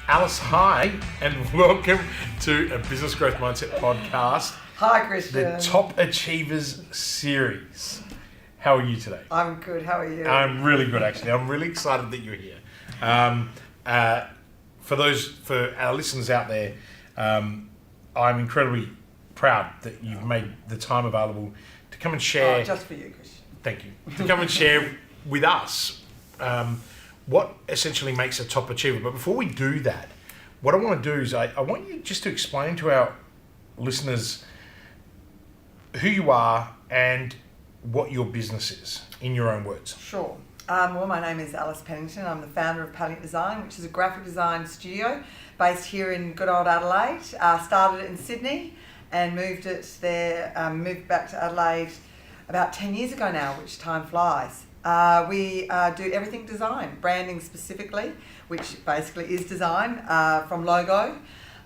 Alice, hi, and welcome to a Business Growth Mindset podcast. Hi, Christian. The Top Achievers series. How are you today? I'm good. How are you? I'm really good, actually. I'm really excited that you're here. For our listeners out there, I'm incredibly proud that you've made the time available to come and share. Oh, just for you, Christian. Thank you. To come and share with us what essentially makes a top achiever. But before we do that, what I want to do is I want you just to explain to our listeners who you are and what your business is, in your own words. Sure. Well, my name is Alice Pennington. I'm the founder of Pennington Design, which is a graphic design studio based here in good old Adelaide. Started it in Sydney and moved back to Adelaide about 10 years ago now, which time flies. We do everything design, branding specifically, which basically is design, from logo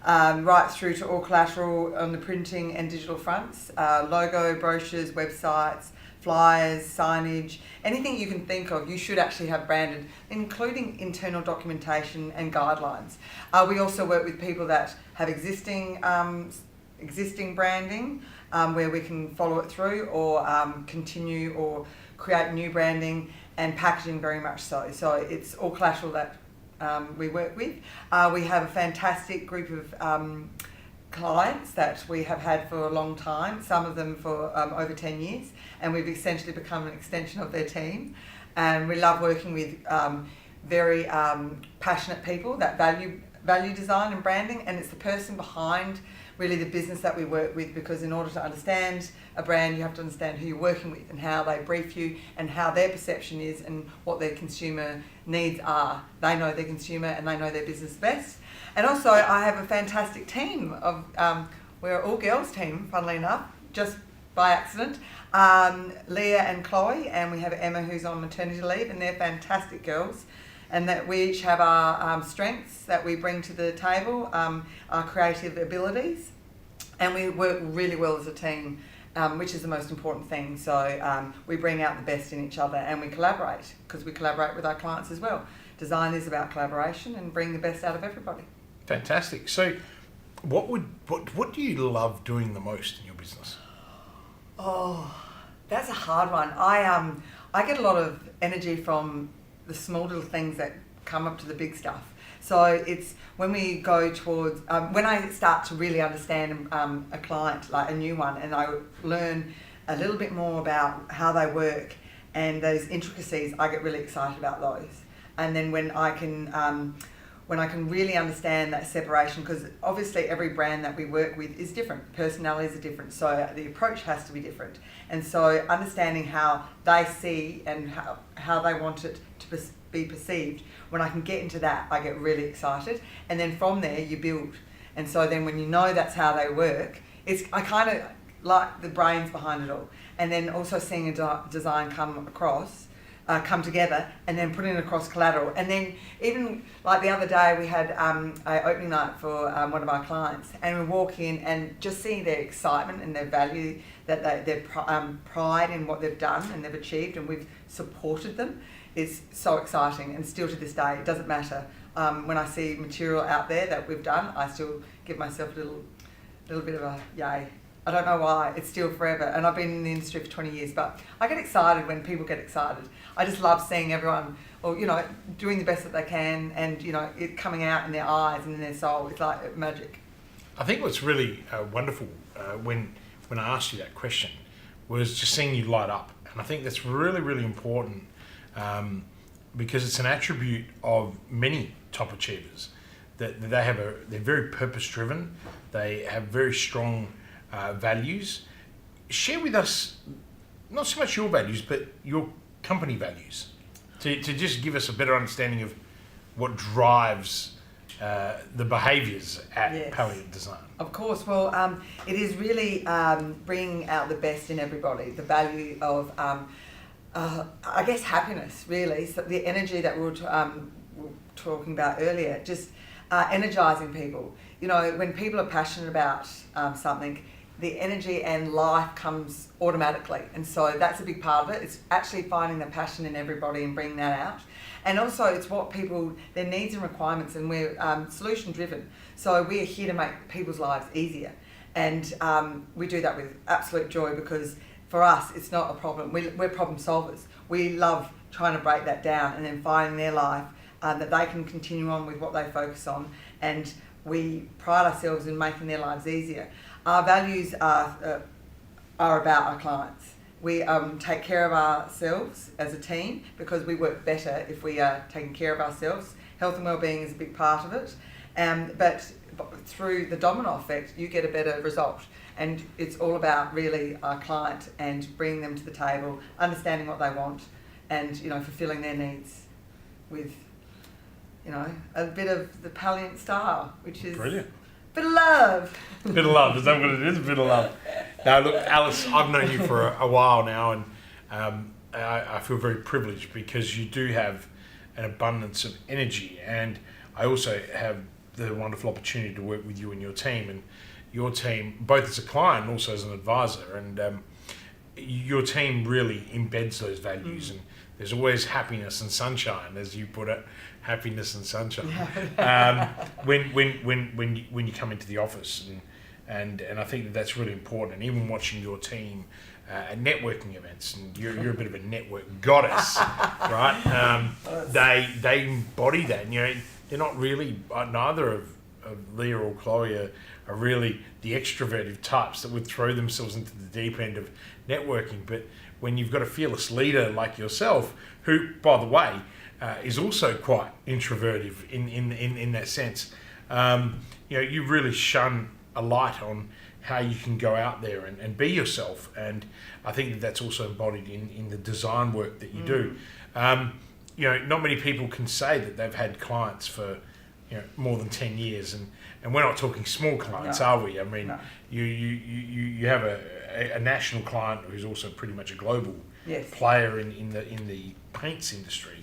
right through to all collateral on the printing and digital fronts, logo, brochures, websites, flyers, signage, anything you can think of, you should actually have branded, including internal documentation and guidelines. We also work with people that have existing branding, where we can follow it through or continue or create new branding, and packaging very much so. So it's all collateral that we work with. We have a fantastic group of clients that we have had for a long time, some of them for over 10 years, and we've essentially become an extension of their team. And we love working with very passionate people that value design and branding, and it's the person behind really the business that we work with, because in order to understand a brand, you have to understand who you're working with and how they brief you and how their perception is and what their consumer needs are. They know their consumer and they know their business best. And also I have a fantastic team of, we're all girls team, funnily enough, just by accident. Leah and Chloe, and we have Emma who's on maternity leave, and they're fantastic girls. And that we each have our strengths that we bring to the table, our creative abilities, and we work really well as a team, which is the most important thing. So we bring out the best in each other, and we collaborate, because we collaborate with our clients as well. Design is about collaboration and bring the best out of everybody. Fantastic. So what do you love doing the most in your business? Oh, that's a hard one. I get a lot of energy from the small little things that come up to the big stuff. So it's when we go towards, when I start to really understand a client, like a new one, and I learn a little bit more about how they work and those intricacies, I get really excited about those. And then when I can really understand that separation, because obviously every brand that we work with is different, personalities are different, so the approach has to be different. And so understanding how they see and how they want it to be perceived, when I can get into that, I get really excited. And then from there you build. And so then when you know that's how they work, I kind of like the brains behind it all. And then also seeing a design come together, and then putting it across collateral. And then even like the other day we had an opening night for one of our clients, and we walk in and just seeing their excitement and their value, that their pride in what they've done and they've achieved, and we've supported them, is so exciting. And still to this day, it doesn't matter. When I see material out there that we've done, I still give myself a little bit of a yay. I don't know why, it's still forever, and I've been in the industry for 20 years, but I get excited when people get excited. I just love seeing everyone, doing the best that they can, and, it coming out in their eyes and in their soul. It's like magic. I think what's really wonderful when I asked you that question was just seeing you light up. And I think that's really, really important because it's an attribute of many top achievers, that they're very purpose-driven, they have very strong values. Share with us not so much your values, but your company values, to just give us a better understanding of what drives the behaviours at Pennington Design. Of course. Well, it is really bringing out the best in everybody, the value of, I guess, happiness, really. So the energy that we were talking about earlier, just energising people. When people are passionate about something, the energy and life comes automatically. And so that's a big part of it. It's actually finding the passion in everybody and bringing that out. And also it's what people, their needs and requirements, and we're solution driven. So we're here to make people's lives easier. And we do that with absolute joy, because for us, it's not a problem. We're problem solvers. We love trying to break that down and then finding their life that they can continue on with what they focus on. And we pride ourselves in making their lives easier. Our values are about our clients. We take care of ourselves as a team, because we work better if we are taking care of ourselves. Health and wellbeing is a big part of it. But through the domino effect, you get a better result. And it's all about really our client and bringing them to the table, understanding what they want, and fulfilling their needs with a bit of the Palliant style, which is brilliant. Bit of love. Bit of love. Is that what it is? A bit of love. Now, look, Alice, I've known you for a while now, and I feel very privileged, because you do have an abundance of energy, and I also have the wonderful opportunity to work with you and your team, both as a client and also as an advisor, and your team really embeds those values, and there's always happiness and sunshine, as you put it, happiness and sunshine. When you come into the office, and I think that's really important. And even watching your team at networking events, and you're a bit of a network goddess, right? They embody that, and they're not really, neither of Leah or Chloe are really the extroverted types that would throw themselves into the deep end of networking. But when you've got a fearless leader like yourself, who, by the way, is also quite introverted in that sense, you really shone a light on how you can go out there and be yourself. And I think that's also embodied in the design work that you do. Not many people can say that they've had clients for more than 10 years, and we're not talking small clients, are we? I mean, no. You have a national client who's also pretty much a global player in the paints industry,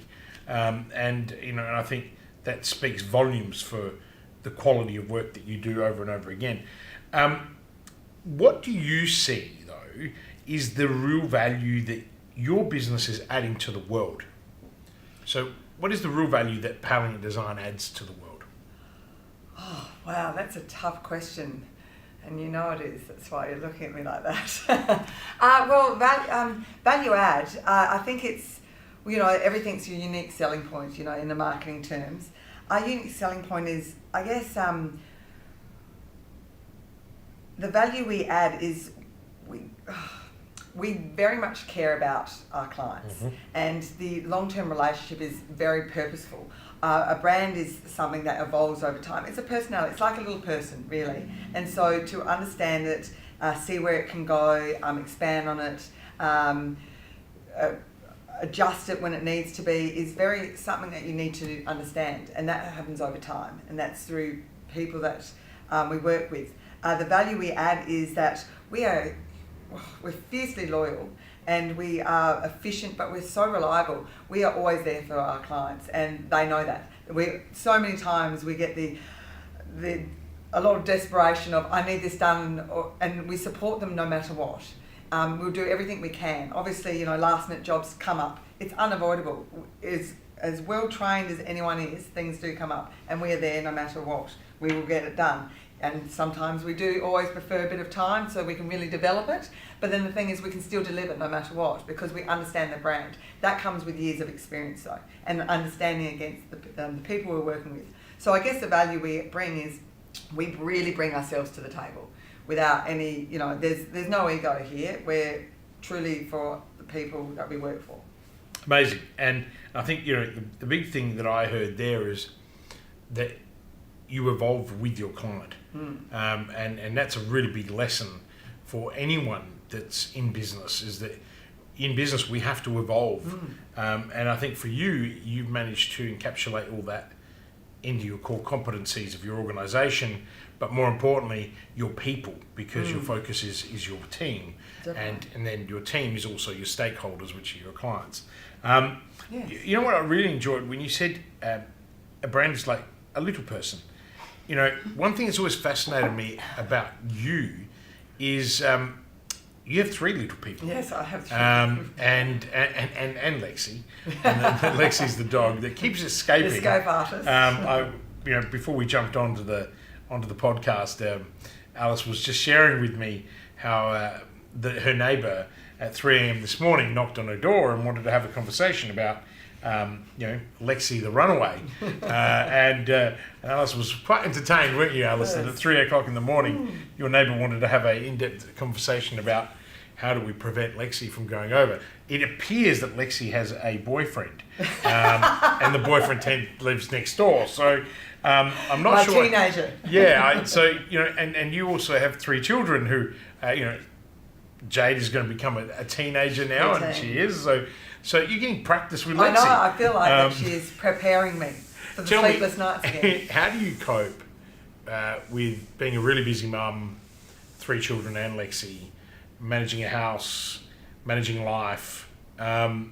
and I think that speaks volumes for the quality of work that you do over and over again. What do you see, though, is the real value that your business is adding to the world? So what is the real value that Palliant Design adds to the world? Oh, wow, that's a tough question. And it is. That's why you're looking at me like that. Value add, I think it's, everything's a unique selling point, in the marketing terms. Our unique selling point is, I guess, the value we add is we very much care about our clients, and the long-term relationship is very purposeful. A brand is something that evolves over time. It's a personality. It's like a little person, really. And so to understand it, see where it can go, expand on it, adjust it when it needs to be, is very something that you need to understand. And that happens over time. And that's through people that we work with. The value we add is that we're fiercely loyal, and we are efficient, but we're so reliable. We are always there for our clients, and they know that. So many times we get a lot of desperation of, I need this done, and we support them no matter what. We'll do everything we can. Obviously, last minute jobs come up. It's unavoidable. As well trained as anyone is, things do come up, and we are there no matter what. We will get it done. And sometimes we do always prefer a bit of time so we can really develop it. But then the thing is, we can still deliver no matter what, because we understand the brand. That comes with years of experience, though, and understanding against the people we're working with. So I guess the value we bring is we really bring ourselves to the table without any, there's no ego here. We're truly for the people that we work for. Amazing. And I think, the big thing that I heard there is that you evolve with your client. And that's a really big lesson for anyone that's in business, is that in business we have to evolve. And I think for you've managed to encapsulate all that into your core competencies of your organisation, but more importantly, your people, because your focus is your team. And then your team is also your stakeholders, which are your clients. Yes. You know what I really enjoyed when you said a brand is like a little person. One thing that's always fascinated me about you is you have 3 little people. Yes, I have. And Lexi, and Lexi's the dog that keeps escaping. Escape artist. Before we jumped onto the podcast, Alice was just sharing with me how her neighbour at 3 a.m. this morning knocked on her door and wanted to have a conversation about Lexi the runaway, and Alice was quite entertained, weren't you, Alice? Yes. That at 3 o'clock in the morning, your neighbour wanted to have an in-depth conversation about how do we prevent Lexi from going over. It appears that Lexi has a boyfriend, and the boyfriend lives next door. So I'm not sure. My teenager. Yeah. And you also have 3 children who, Jade is going to become a teenager now, and she is. So you're getting practice with Lexi. I know. I feel like that she is preparing me for the sleepless nights again. How do you cope with being a really busy mum, 3 children and Lexi, managing a house, managing life? I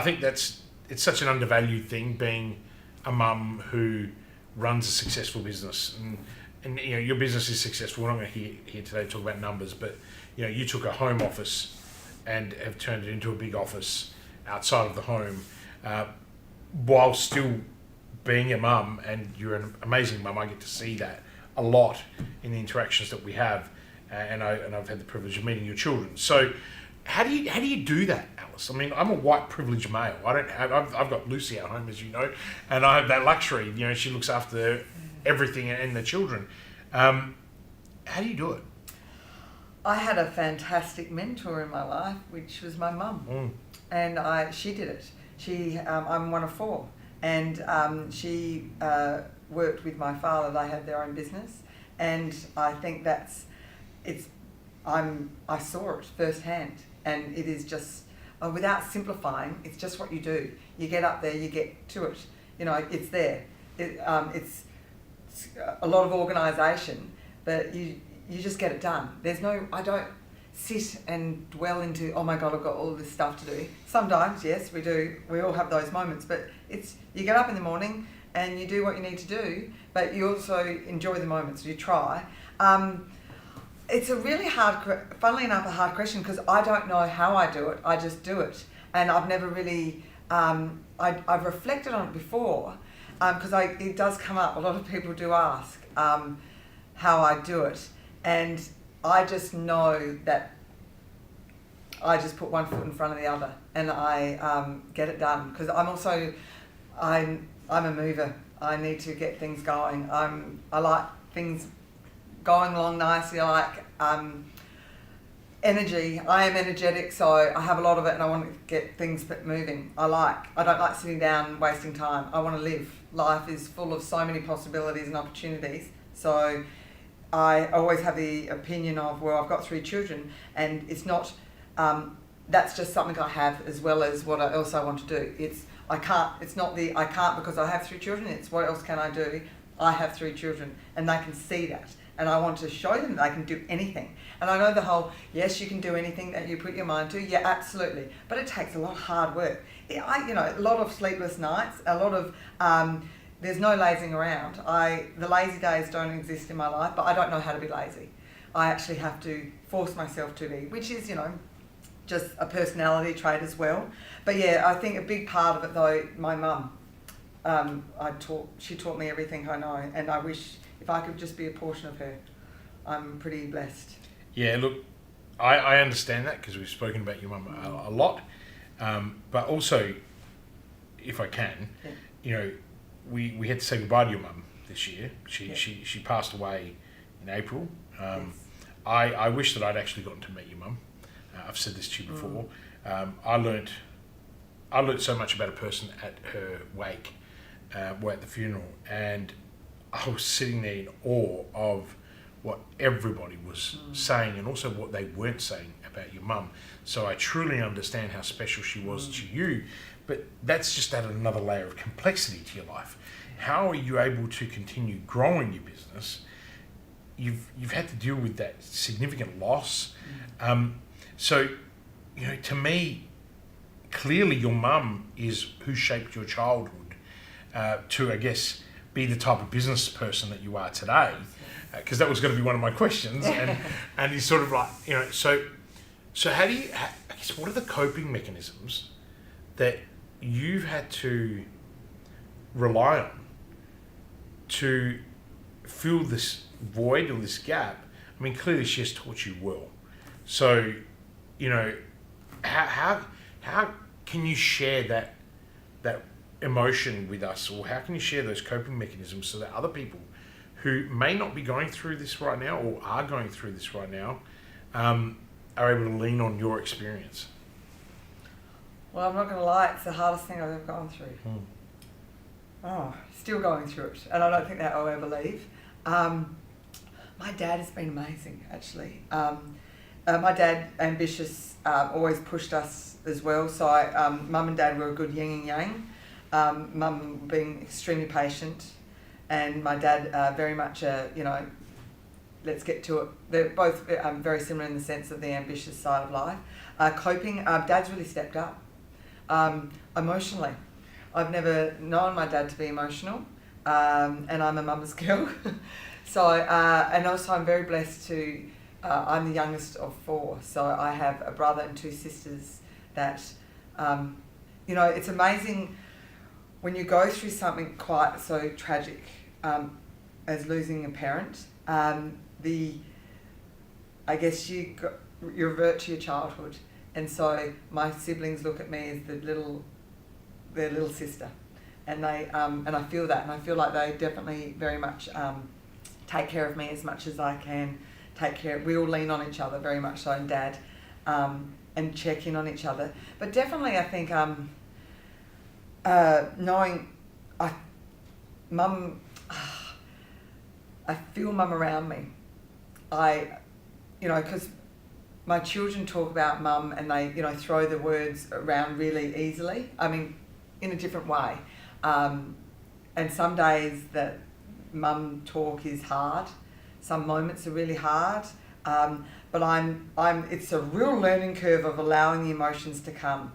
think it's such an undervalued thing, being a mum who runs a successful business. And your business is successful. We're not going to here today to talk about numbers, but you took a home office and have turned it into a big office outside of the home, while still being a mum, and you're an amazing mum. I get to see that a lot in the interactions that we have, and I've had the privilege of meeting your children. So how do you do that, Alice? I mean, I'm a white privileged male. I've got Lucy at home, as you know, and I have that luxury. She looks after everything and the children. How do you do it? I had a fantastic mentor in my life, which was my mum, and she did it. I'm one of 4, and she worked with my father. They had their own business, and I think I saw it firsthand, and it is just without simplifying. It's just what you do. You get up there, you get to it. It's there. It's a lot of organisation, but you just get it done. I don't sit and dwell into, oh my God, I've got all this stuff to do. Sometimes, yes, we do. We all have those moments, but you get up in the morning and you do what you need to do, but you also enjoy the moments. You try. It's a really funnily enough, a hard question, because I don't know how I do it. I just do it. And I've never really, I've reflected on it before, because it does come up. A lot of people do ask how I do it. And I just know that I just put one foot in front of the other, and I get it done, because I'm a mover. I need to get things going. I like things going along nicely. I like energy. I am energetic, so I have a lot of it, and I want to get things moving. I don't like sitting down and wasting time. I want to live. Life is full of so many possibilities and opportunities. So I always have the opinion of, well, I've got 3 children, and it's not, that's just something I have, as well as what else I want to do. I can't because I have 3 children, it's what else can I do? I have 3 children, and they can see that. And I want to show them they can do anything. And I know the whole, yes, you can do anything that you put your mind to. Yeah, absolutely. But it takes a lot of hard work. A lot of sleepless nights, a lot of, there's no lazing around. The lazy days don't exist in my life, but I don't know how to be lazy. I actually have to force myself to be, which is, just a personality trait as well. But yeah, I think a big part of it though, my mum, she taught me everything I know, and I wish if I could just be a portion of her. I'm pretty blessed. Yeah, look, I understand that, because we've spoken about your mum a lot, but also, if I can, we had to say goodbye to your mum this year. She passed away in April. Yes. I wish that I'd actually gotten to meet your mum. I've said this to you before. I learnt so much about a person at her wake, or at the funeral, and I was sitting there in awe of what everybody was saying, and also what they weren't saying about your mum. So I truly understand how special she was to you, but that's just added another layer of complexity to your life. How are you able to continue growing your business? You've had to deal with that significant loss. So, to me, clearly your mum is who shaped your childhood to, I guess, be the type of business person that you are today? Because that was going to be one of my questions, and he's sort of like, you know, so how do you, I guess, what are the coping mechanisms that you've had to rely on to fill this void or this gap? I mean, clearly she has taught you well. So, you know, how can you share that emotion with us, or how can you share those coping mechanisms so that other people who may not be going through this right now or are going through this right now are able to lean on your experience? Well, I'm not going to lie, it's the hardest thing I've ever gone through. Oh, still going through it, and I don't think that I'll ever leave. My dad has been amazing, actually. My dad, ambitious, always pushed us as well. So Mum and Dad were a good yin and yang. Mum being extremely patient, and my dad very much, you know, let's get to it. They're both very similar in the sense of the ambitious side of life. Coping, Dad's really stepped up. Emotionally, I've never known my dad to be emotional, and I'm a mama's girl. So, and also I'm very blessed to, I'm the youngest of 4, so I have a brother and 2 sisters that, you know, it's amazing when you go through something quite so tragic as losing a parent. I guess you revert to your childhood, and so my siblings look at me as their little sister, and they and I feel that, and I feel like they definitely very much take care of me as much as I can take care. We all lean on each other very much so, and Dad, and check in on each other. But definitely, I think knowing Mum, I feel Mum around me. You know, because my children talk about Mum and they, you know, throw the words around really easily. I mean, in a different way. And some days that Mum talk is hard. Some moments are really hard. But it's a real learning curve of allowing the emotions to come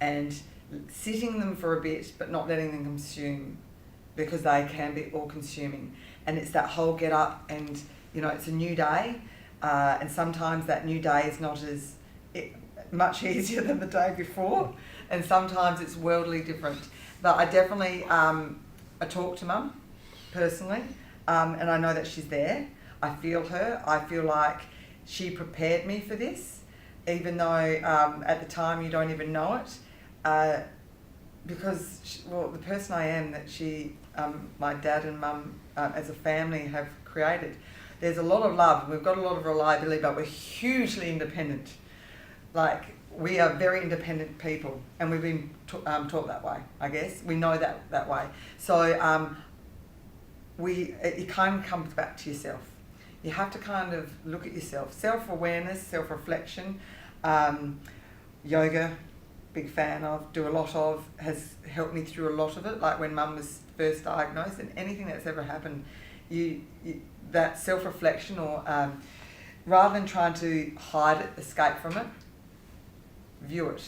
and sitting them for a bit, but not letting them consume, because they can be all consuming. And it's that whole get up and, you know, it's a new day. And sometimes that new day is not as much easier than the day before, and sometimes it's worldly different. But I definitely I talk to Mum personally, and I know that she's there. I feel her. I feel like she prepared me for this, even though at the time you don't even know it, because the person I am that my dad and Mum as a family have created. There's a lot of love, we've got a lot of reliability, but we're hugely independent. Like, we are very independent people, and we've been taught that way, I guess. We know that way. So it kind of comes back to yourself. You have to kind of look at yourself. Self-awareness, self-reflection, yoga, big fan of, do a lot of, has helped me through a lot of it. Like when Mum was first diagnosed, and anything that's ever happened, that self-reflection, or rather than trying to hide it, escape from it, view it.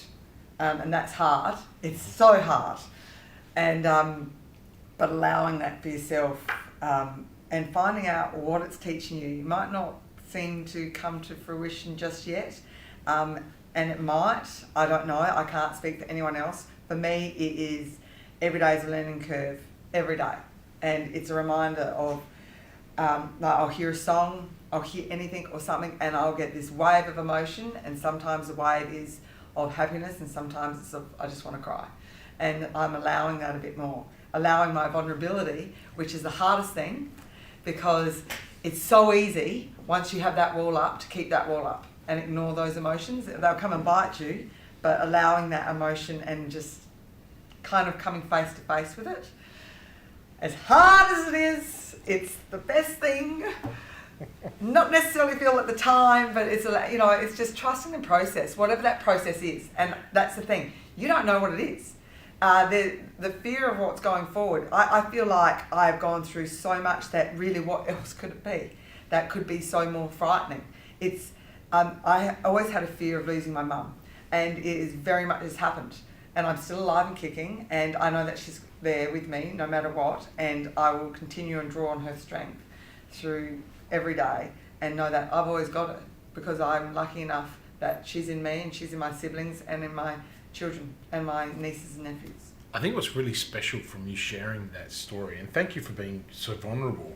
And that's hard. It's so hard. And but allowing that for yourself, and finding out what it's teaching you. You might not seem to come to fruition just yet, and it might. I don't know. I can't speak for anyone else. For me, it is every day is a learning curve. Every day. And it's a reminder of, like I'll hear a song, I'll hear anything or something, and I'll get this wave of emotion, and sometimes the wave is of happiness, and sometimes it's of, I just want to cry. And I'm allowing that a bit more. Allowing my vulnerability, which is the hardest thing, because it's so easy, once you have that wall up, to keep that wall up and ignore those emotions. They'll come and bite you, but allowing that emotion and just kind of coming face to face with it. As hard as it is, it's the best thing. Not necessarily feel at the time, but it's, you know, it's just trusting the process, whatever that process is. And that's the thing. You don't know what it is. The fear of what's going forward. I feel like I've gone through so much that really, what else could it be? That could be so more frightening. It's I always had a fear of losing my mum, and it is very much has happened. and I'm still alive and kicking, and I know that she's there with me no matter what, and I will continue and draw on her strength through every day and know that I've always got it because I'm lucky enough that she's in me and she's in my siblings and in my children and my nieces and nephews. I think what's really special from you sharing that story, and thank you for being so vulnerable.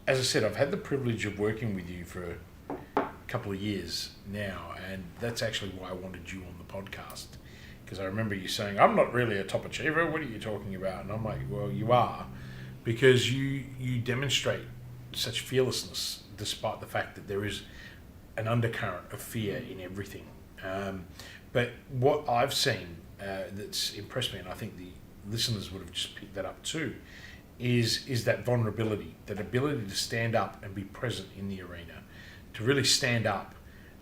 As I said, I've had the privilege of working with you for a couple of years now, and that's actually why I wanted you on the podcast, because I remember you saying, I'm not really a top achiever, what are you talking about? And I'm like, well, you are, because you demonstrate such fearlessness despite the fact that there is an undercurrent of fear in everything. But what I've seen that's impressed me, and I think the listeners would have just picked that up too, is that vulnerability, that ability to stand up and be present in the arena, to really stand up.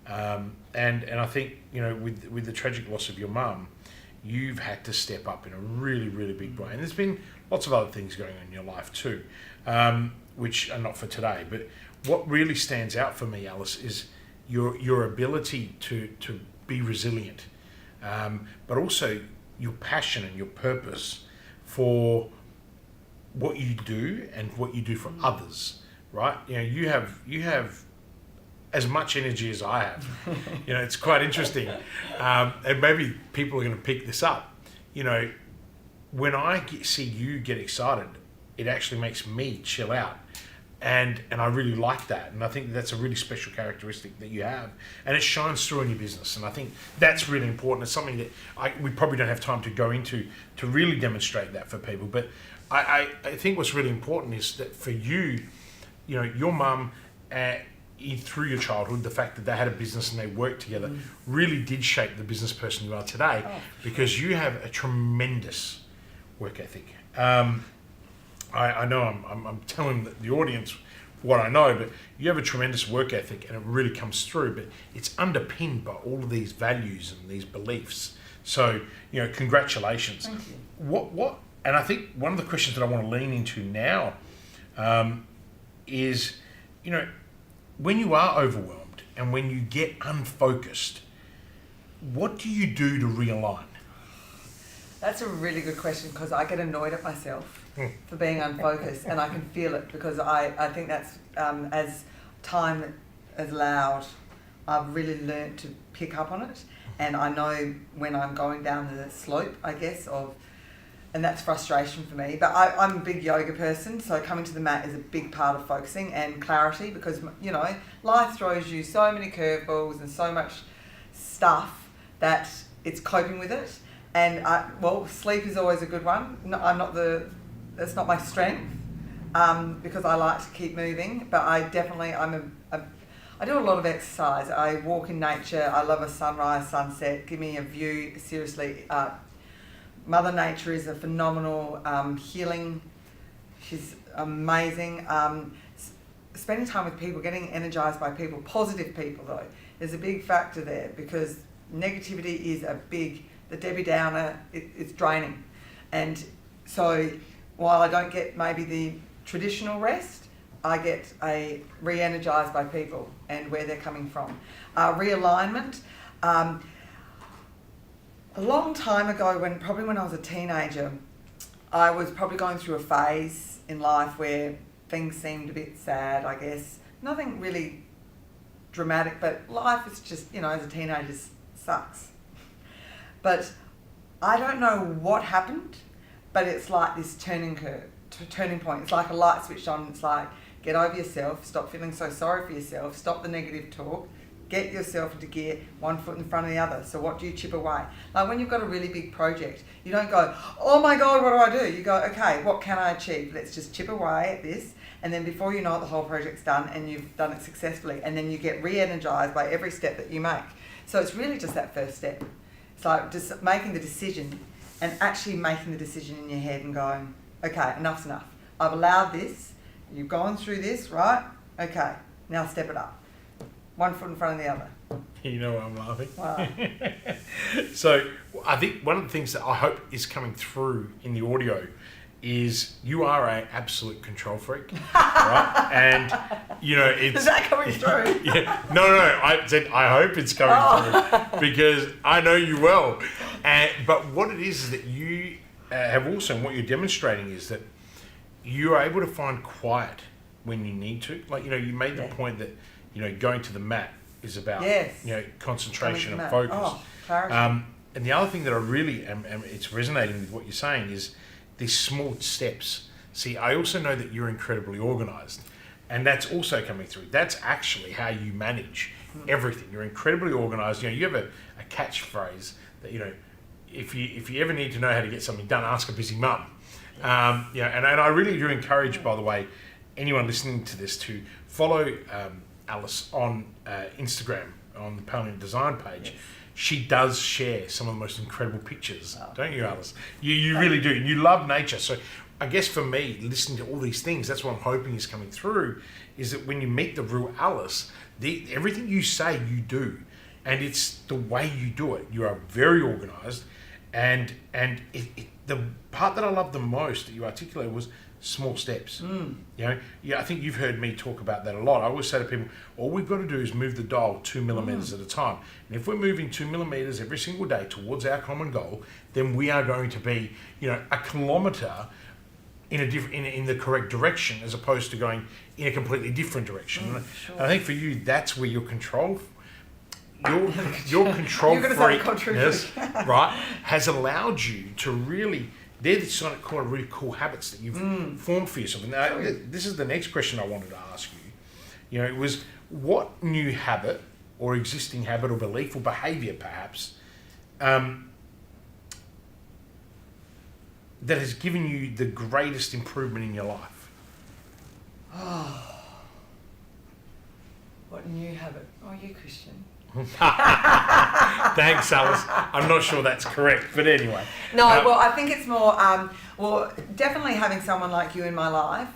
And I think, with the tragic loss of your mum, you've had to step up in a really, really big way. And there's been lots of other things going on in your life too, which are not for today. But what really stands out for me, Alice, is your ability to be resilient, but also your passion and your purpose for what you do and what you do for others, right? You have as much energy as I have. It's quite interesting. And maybe people are going to pick this up. When I see you get excited, it actually makes me chill out. And I really like that. And I think that's a really special characteristic that you have. And it shines through in your business. And I think that's really important. It's something that we probably don't have time to go into to really demonstrate that for people. But I think what's really important is that for you, your mum, through your childhood, the fact that they had a business and they worked together really did shape the business person you are today, because you have a tremendous work ethic. I know I'm telling the audience what I know, but you have a tremendous work ethic and it really comes through, but it's underpinned by all of these values and these beliefs. So, congratulations. Thank you. What, and I think one of the questions that I want to lean into now is, when you are overwhelmed and when you get unfocused, what do you do to realign? That's a really good question, because I get annoyed at myself for being unfocused, and I can feel it, because I think that's, as time has allowed, I've really learnt to pick up on it, and I know when I'm going down the slope, I guess, and that's frustration for me. But I'm a big yoga person, so coming to the mat is a big part of focusing and clarity, because, life throws you so many curveballs and so much stuff that it's coping with it. And sleep is always a good one. No, that's not my strength, because I like to keep moving. But I do a lot of exercise. I walk in nature. I love a sunrise, sunset. Give me a view. Seriously, Mother Nature is a phenomenal healing. She's amazing. Spending time with people, getting energized by people, positive people though, is a big factor there, because negativity is the Debbie Downer, it's draining. And so while I don't get maybe the traditional rest, I get re-energized by people and where they're coming from. Realignment. A long time ago, when I was a teenager, I was probably going through a phase in life where things seemed a bit sad, I guess. Nothing really dramatic, but life is just, as a teenager, sucks. But I don't know what happened, but it's like this turning point. It's like a light switched on. It's like, get over yourself, stop feeling so sorry for yourself, stop the negative talk, get yourself into gear, one foot in front of the other. So what do you chip away? Like when you've got a really big project, you don't go, oh my God, what do? You go, okay, what can I achieve? Let's just chip away at this. And then before you know it, the whole project's done and you've done it successfully. And then you get re-energized by every step that you make. So it's really just that first step. It's like just making the decision and actually making the decision in your head and going, okay, enough's enough. I've allowed this. You've gone through this, right? Okay, now step it up. One foot in front of the other. You know why I'm laughing? Wow. So I think one of the things that I hope is coming through in the audio is you are an absolute control freak, right? And it's Is that coming through? Yeah, no. I said I hope it's coming through because I know you well. But what it is that you have also, and what you're demonstrating is that you are able to find quiet when you need to. Like you made the point that going to the mat is about concentration and focus. Oh, clarity. And the other thing that I really am it's resonating with what you're saying is these small steps. See, I also know that you're incredibly organised, and that's also coming through. That's actually how you manage everything. You're incredibly organised. You have a catchphrase that if you ever need to know how to get something done, ask a busy mum. And I really do encourage, by the way, anyone listening to this to follow Alice on Instagram on the Pennington Design page. Yes. She does share some of the most incredible pictures, don't you, Alice? You really do. And you love nature. So I guess for me, listening to all these things, that's what I'm hoping is coming through, is that when you meet the real Alice, everything you say, you do. And it's the way you do it. You are very organised. And the part that I love the most that you articulated was small steps. I think you've heard me talk about that a lot. I always say to people, all we've got to do is move the dial 2 millimeters at a time. And if we're moving 2 millimeters every single day towards our common goal, then we are going to be, a kilometre in the correct direction, as opposed to going in a completely different direction. Sure. And I think for you, that's where your control freakness, right, has allowed you to really. They're the sort of really cool habits that you've formed for yourself. And this is the next question I wanted to ask you. It was what new habit or existing habit or belief or behaviour perhaps that has given you the greatest improvement in your life? What new habit? Oh, you Christian. Thanks, Alice. I'm not sure that's correct, but anyway. No, well, I think it's more. Definitely having someone like you in my life,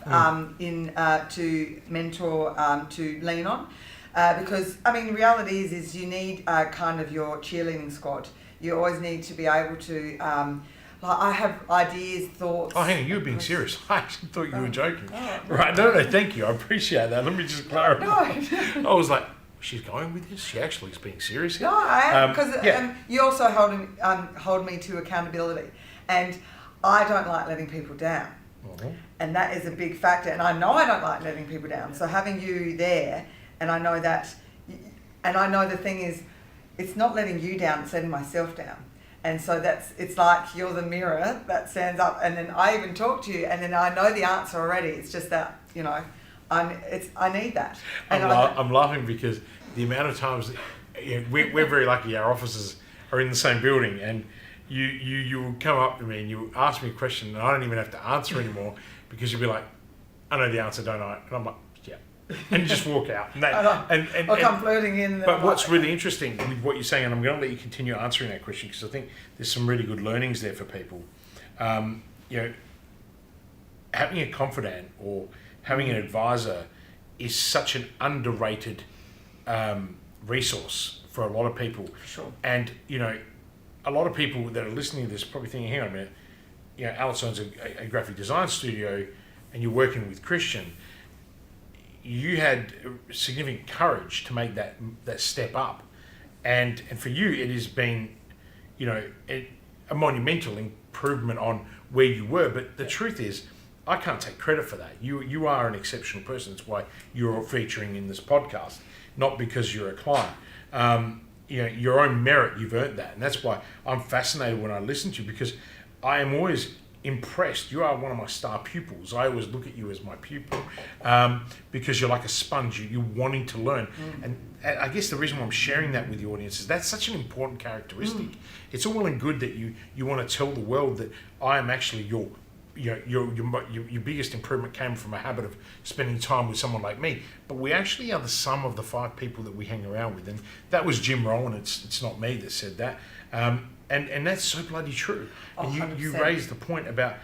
to mentor, to lean on, because the reality is you need kind of your cheerleading squad. You always need to be able to. I have ideas, thoughts. Oh, hang on, you were being serious. I actually thought you were joking. Oh, right? No, thank you. I appreciate that. Let me just clarify. No. I was like, she's going with this. She actually is being serious here. No, I am, because you also hold me to accountability, and I don't like letting people down, and that is a big factor. And I know I don't like letting people down. So having you there, and I know that, and I know the thing is, it's not letting you down; it's letting myself down. And so it's like you're the mirror that stands up, and then I even talk to you, and then I know the answer already. It's just that I need that. And I'm laughing because the amount of times we're very lucky. Our offices are in the same building, and you will come up to me and you ask me a question, and I don't even have to answer anymore because you'll be like, "I know the answer, don't I?" And I'm like, "Yeah," and you just walk out. And I'll come floating in. But what's really interesting with what you're saying, and I'm going to let you continue answering that question because I think there's some really good learnings there for people. Having a confidant or having an advisor is such an underrated resource for a lot of people. Sure. And, a lot of people that are listening to this probably thinking, hang on a minute, Alice owns a graphic design studio and you're working with Christian. You had significant courage to make that step up. And for you, it has been, a monumental improvement on where you were. But the truth is, I can't take credit for that. You are an exceptional person. That's why you're featuring in this podcast, not because you're a client. Your own merit, you've earned that. And that's why I'm fascinated when I listen to you, because I am always impressed. You are one of my star pupils. I always look at you as my pupil because you're like a sponge. You're wanting to learn. And I guess the reason why I'm sharing that with the audience is that's such an important characteristic. It's all well and good that you want to tell the world that I am actually your biggest improvement came from a habit of spending time with someone like me. But we actually are the sum of the 5 people that we hang around with. And that was Jim Rohn. It's not me that said that. And that's so bloody true. And you raised the point about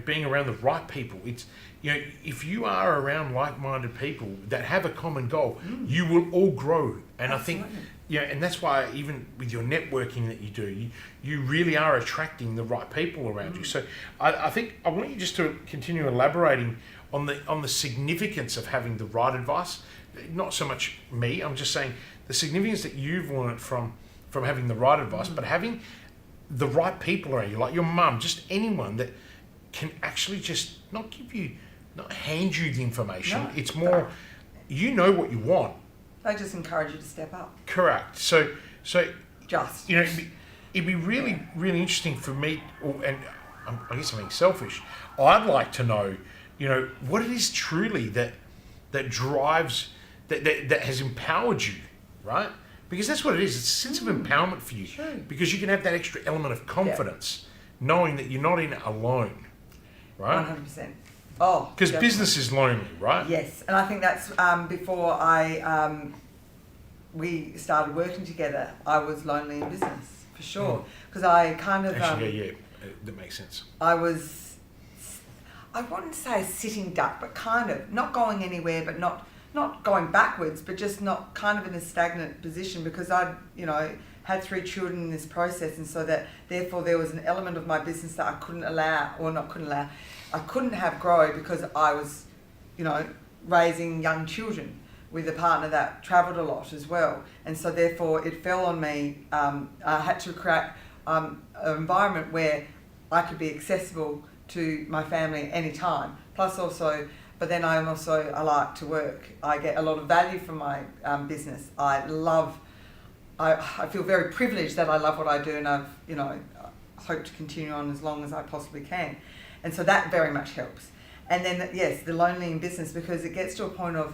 being around the right people. It's if you are around like-minded people that have a common goal, you will all grow. And I think and that's why even with your networking that you do, you really are attracting the right people around you. So I think I want you just to continue elaborating on the significance of having the right advice. Not so much me, I'm just saying the significance that you've learned from having the right advice, but having the right people around you, like your mum, just anyone that can actually just not hand you the information. No. It's more, you know what you want. They just encourage you to step up. Correct. So Just. it'd be really, really interesting for me, and I guess I'm being selfish. I'd like to know, what it is truly that drives, that has empowered you, right? Because that's what it is. It's a sense of empowerment for you. True. Because you can have that extra element of confidence, knowing that you're not in it alone, right? 100%. Oh, because definitely. business is lonely, right? Yes, and I think that's before we started working together. I was lonely in business for sure because I kind of Actually, that makes sense. I wouldn't say a sitting duck, but kind of not going anywhere, but not going backwards, but just not kind of in a stagnant position because I'd had 3 children in this process, and so that therefore there was an element of my business that I couldn't have grow because I was, raising young children with a partner that travelled a lot as well. And so therefore it fell on me. I had to create an environment where I could be accessible to my family at any time. Plus also, but then I like to work. I get a lot of value from my business. I feel very privileged that I love what I do, and I've, hope to continue on as long as I possibly can. And so that very much helps. And then, yes, the lonely in business, because it gets to a point of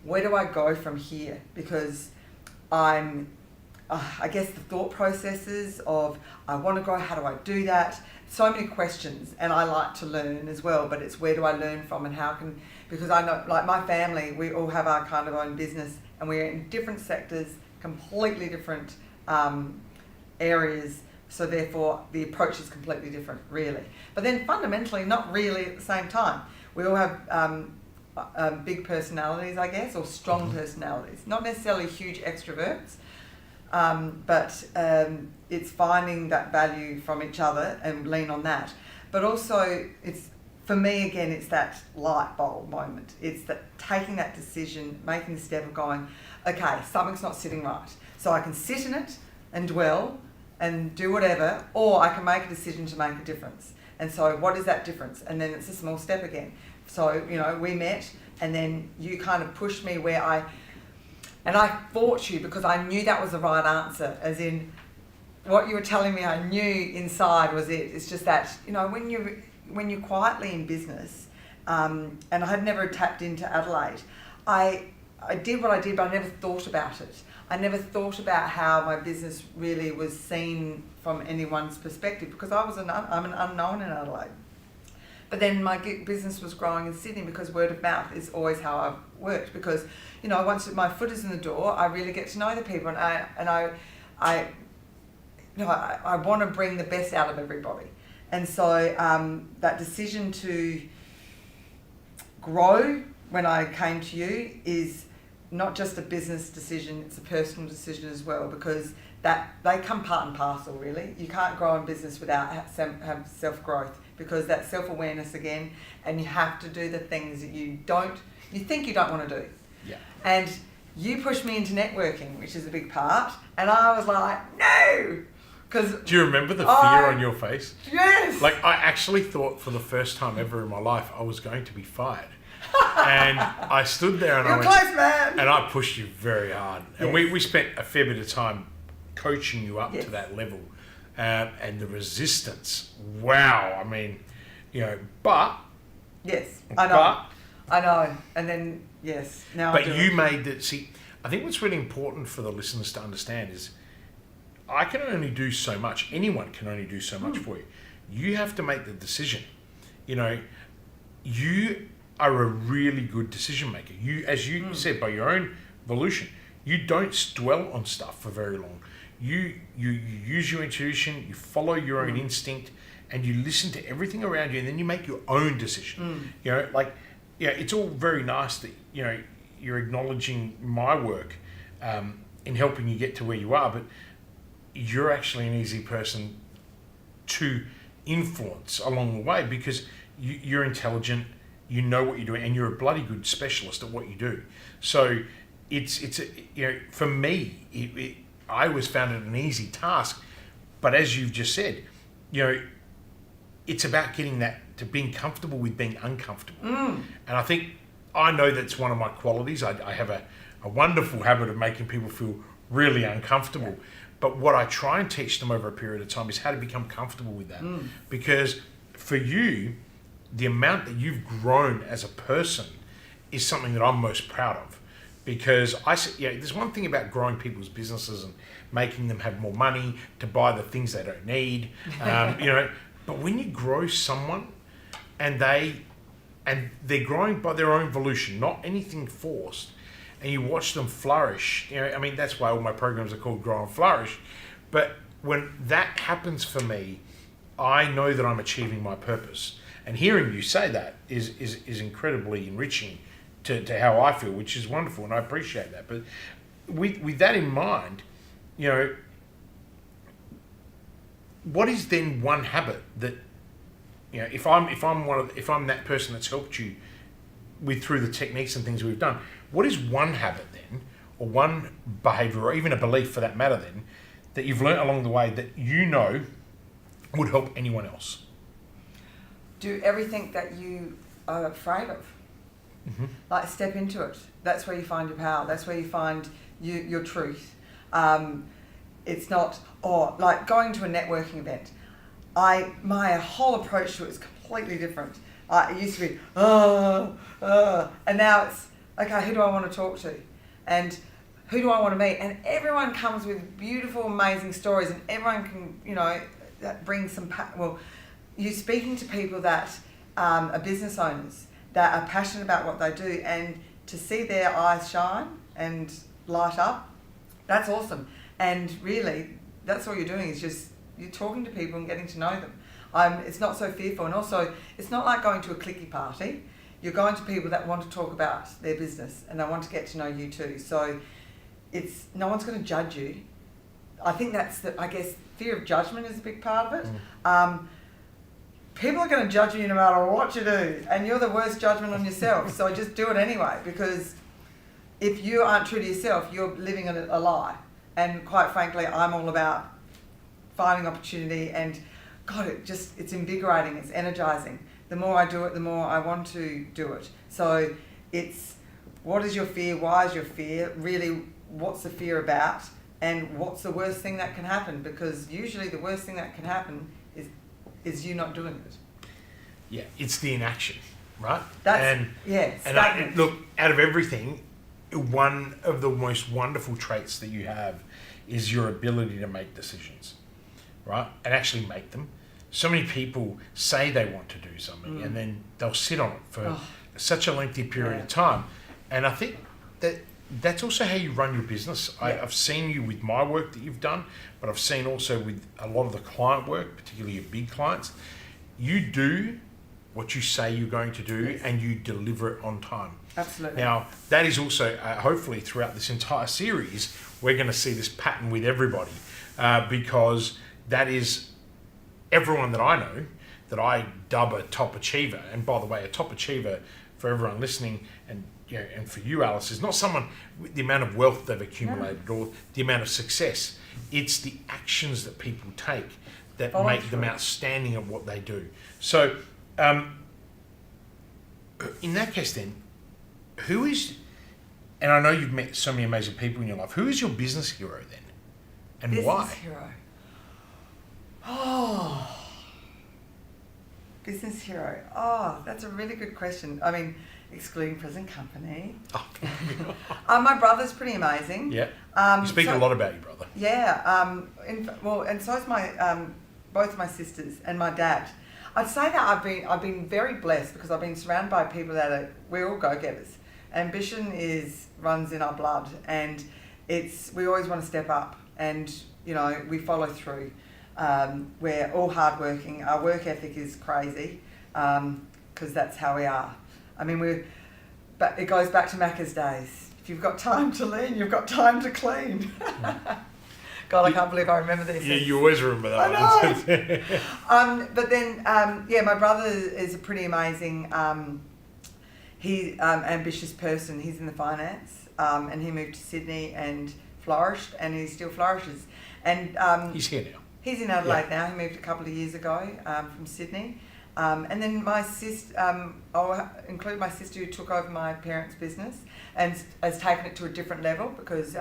where do I go from here? Because I guess the thought processes of I want to grow, how do I do that? So many questions, and I like to learn as well, but it's where do I learn from and because I know, like my family, we all have our kind of own business and we're in different sectors, completely different areas. So therefore, the approach is completely different, really. But then fundamentally, not really at the same time. We all have big personalities, I guess, or strong personalities. Not necessarily huge extroverts, but it's finding that value from each other and lean on that. But also, for me, again, it's that light bulb moment. It's that taking that decision, making the step of going, okay, something's not sitting right. So I can sit in it and dwell and do whatever, or I can make a decision to make a difference. And so what is that difference? And then it's a small step again. So, we met, and then you kind of pushed me where I fought you because I knew that was the right answer, as in what you were telling me I knew inside was it. It's just that, when you're quietly in business, and I had never tapped into Adelaide, I did what I did, but I never thought about it. I never thought about how my business really was seen from anyone's perspective because I'm an unknown in Adelaide. But then my business was growing in Sydney because word of mouth is always how I've worked because, once my foot is in the door, I really get to know the people and I want to bring the best out of everybody. And so that decision to grow when I came to you is not just a business decision, it's a personal decision as well because they come part and parcel really. You can't grow in business without have self-growth because that's self-awareness again, and you have to do the things that you think you don't want to do. Yeah. And you pushed me into networking, which is a big part, and I was like, no! Do you remember the fear on your face? Yes! Like, I actually thought for the first time ever in my life I was going to be fired. And I stood there and You're close, man! And I pushed you very hard. And Yes. we spent a fair bit of time coaching you up Yes. to that level. And the resistance, wow. I mean, but... Yes, I know. And then, yes, now I do. But you made that... See, I think what's really important for the listeners to understand is I can only do so much. Anyone can only do so much for you. You have to make the decision. You are a really good decision maker. You, as you said, by your own volition, you don't dwell on stuff for very long. You use your intuition, you follow your own instinct, and you listen to everything around you, and then you make your own decision. It's all very nice that you're acknowledging my work, in helping you get to where you are, but you're actually an easy person to influence along the way because you're intelligent, you know what you're doing, and you're a bloody good specialist at what you do. So for me, I always found it an easy task, but as you've just said, it's about getting that to being comfortable with being uncomfortable. And I know that's one of my qualities. I have a wonderful habit of making people feel really uncomfortable. Yeah. But what I try and teach them over a period of time is how to become comfortable with that. Because for you, the amount that you've grown as a person is something that I'm most proud of. Because there's one thing about growing people's businesses and making them have more money to buy the things they don't need, But when you grow someone and they're growing by their own volition, not anything forced, and you watch them flourish, that's why all my programs are called Grow and Flourish. But when that happens for me, I know that I'm achieving my purpose. And hearing you say that is incredibly enriching to how I feel, which is wonderful, and I appreciate that. But with that in mind, what is then one habit that, if I'm that person that's helped you through the techniques and things we've done, what is one habit then, or one behaviour, or even a belief for that matter then, that you've learnt along the way that would help anyone else? Do everything that you are afraid of. Like, step into it. That's where you find your power. That's where you find your truth. It's not, like going to a networking event. My whole approach to it is completely different. It used to be, and now it's, okay, who do I want to talk to? And who do I want to meet? And everyone comes with beautiful, amazing stories, and everyone can, that brings some, you're speaking to people that are business owners, that are passionate about what they do, and to see their eyes shine and light up, that's awesome. And really, that's all you're doing is just, you're talking to people and getting to know them. It's not so fearful, and also, it's not like going to a clicky party. You're going to people that want to talk about their business, and they want to get to know you too. So no one's going to judge you. I think fear of judgment is a big part of it. People are going to judge you no matter what you do, and you're the worst judgment on yourself. So just do it anyway, because if you aren't true to yourself, you're living a lie. And quite frankly, I'm all about finding opportunity, and God, it's invigorating, it's energizing. The more I do it, the more I want to do it. So it's, what is your fear? Why is your fear? Really, what's the fear about? And what's the worst thing that can happen? Because usually the worst thing that can happen is you not doing it. Yeah, it's the inaction, right? Look, out of everything, one of the most wonderful traits that you have is your ability to make decisions, right? And actually make them. So many people say they want to do something and then they'll sit on it for such a lengthy period of time. And I think that's also how you run your business. I've seen you with my work that you've done, but I've seen also with a lot of the client work, particularly your big clients. You do what you say you're going to do, and you deliver it on time. Absolutely. Now, that is also, hopefully throughout this entire series, we're going to see this pattern with everybody, because that is everyone that I know that I dub a top achiever. And by the way, a top achiever, for everyone listening, and and for you, Alice, is not someone with the amount of wealth they've accumulated or the amount of success. It's the actions that people take that make them outstanding at what they do. So, in that case then, who is, and I know you've met so many amazing people in your life, who is your business hero then? And why? Business hero. Oh, that's a really good question. I mean, excluding present company. My brother's pretty amazing. Yeah. You speak a lot about your brother. Yeah. And so is my both my sisters and my dad. I'd say that I've been very blessed because I've been surrounded by people we're all go-getters. Ambition runs in our blood, and we always want to step up, and we follow through. We're all hardworking. Our work ethic is crazy because that's how we are. I mean, but it goes back to Macca's days. if you've got time to lean, you've got time to clean. God, I can't believe I remember these Yeah, things. you always remember that I one. but then, my brother is a pretty amazing, ambitious person. He's in the finance, and he moved to Sydney and flourished, and he still flourishes. And He's here now. he's in Adelaide now. He moved a couple of years ago from Sydney. And then my sister, I'll include my sister who took over my parents' business and has taken it to a different level because